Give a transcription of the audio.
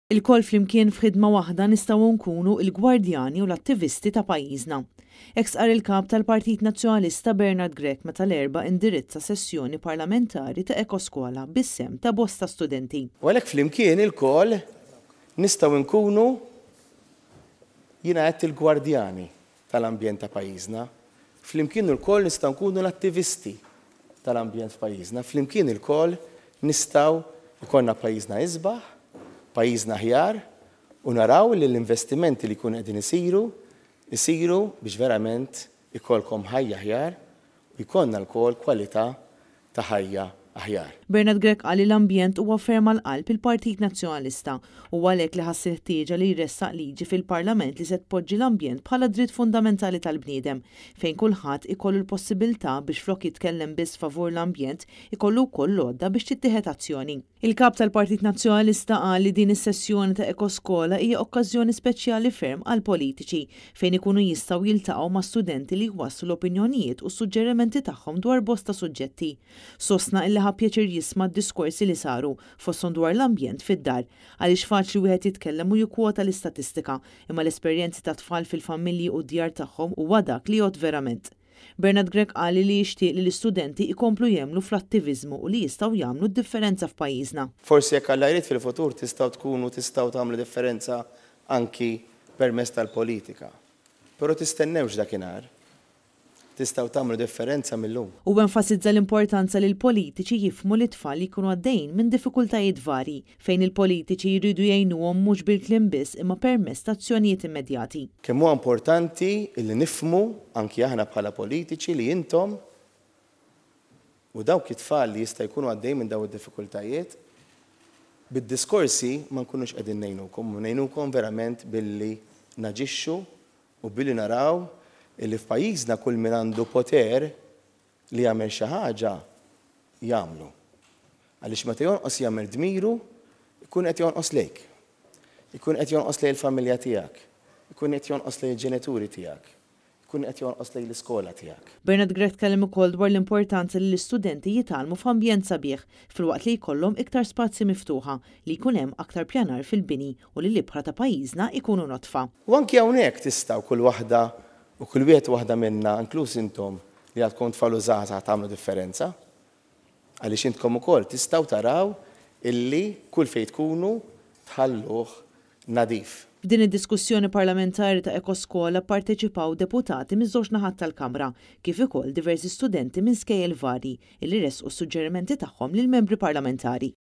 Il-koll flimkien f'ħidma waħda nistgħu nkunu l-gwardjani u l-attivisti ta' pajjiżna. Hekk qal il-kap tal-Partit Nazzjonalista Bernard Grech meta l-erba' indirizza sessjoni parlamentari ta' Ekoskola bis-sem ta' bosta studenti. U għalhekk flimkien il-koll nistgħu nkunu jiena għedt il-gwardjani tal-ambjent ta' pajjiżna. Flimkien il-koll nistgħu nkunu l-attivisti tal-ambjent f'pajjiżna. Flimkien il-koll nistgħu jkollna pajjiżna isbaħ, pajjiżna ħjar u naraw li l-investimenti li jkunu qegħdin isiru biex verament ikollkom ħajja ħjar u jkollna l-kol kwalità ta' ħajja aħjar. Bernard Grech qal li l-ambjent huwa ferm għall-qalb il-Partit Nazzjonalista u għalhekk li ħass ħtieġa li jressaq liġi fil-Parlament li se tpoġġi l-ambjent bħala dritt fundamentali tal-bniedem fejn kulħadd ikollu l-possibilità biex flok jitkellem biss favur l-ambjent ikollu wkoll lodda biex tittieħed azzjoni. Il-kap tal-Partit Nazzjonalista qal li din is-sessjoni ta' Ekoskola hija okkażjoni speċjali ferm għal politiċi fejn ikunu jistgħu jiltaqgħu ma' studenti li jwasslu l-opinjonijiet u s-suġġerimenti tagħhom dwar bosta suġġetti. Sostna illi pjaċir jisma' d-diskorsi li saru fosthom dwar l-ambjent fid-dar għaliex faċli wieħed jitkellem u jikkwota l-istatistika imma l-esperjenzi ta' tfal fil-familji u d-djar tagħhom huwa dak li jgħod verament. Bernard Grech qal li jixtieq li l-istudenti jkomplu jemmlu fl-attiviżmu u li jistgħu jagħmlu differenza f'pajjiżna. Forsi jekk Alla jrid fil-futur tistgħu tagħmlu differenza anki permezz tal-politika. Però tistennewx dakinhar. Tistgħu tagħmlu differenza millum. U enfasizza l-importanza li l-politiċi jifhmu li tfal jkunu għaddejjin minn diffikultajiet varji fejn il-politiċi jridu jgħinuhom mhux bil-kliem biss imma permezz ta' azzjonijiet immedjati. Kemm huwa importanti li nifhmu anki aħna bħala politiċi li intom u dawk it-tfal li jista' jkunu għaddejjin minn dawn id-diffikultajiet bid-diskorsi ma nkunux qegħdin ngħinukom verament billi naġixxu u billi naraw illi f'pajjiżna kull min għandu poter li jagħmel xi ħaġa jagħmlu. Għaliex meta jonqos jagħmel dmiru, ikun qed jonqos lejk. Ikun qed jonqos lejn il-familja tiegħek. Ikun qed jonqos lejn il-ġenituri tiegħek. Ikun qed jonqos lejn l-iskola tiegħek. Bernard Grech tkellem ukoll dwar l-importanza li l-istudenti jitgħallmu f'ambjent sabiħ filwaqt li jkollhom iktar spazji miftuħa li jkun hemm aktar pjanar fil-bini u li l-ibħra ta' pajjiżna jkunu notfa. U anke hawnhekk tistgħu kull waħda u kull wieħed waħda minna, inkluż intom li għadkom tfallu żgħażagħ tagħmlu differenza, għaliex intkom ukoll tistgħu taraw illi kull fejn tkunu tħalluh nadif. F'din id-diskussjoni parlamentari ta' Ekoskola pparteċipaw deputati miż-żewġ naħat tal-Kamra, kif ukoll diversi studenti minn skejjel varji illi resqu s-suġġerimenti tagħhom lill-membri parlamentari.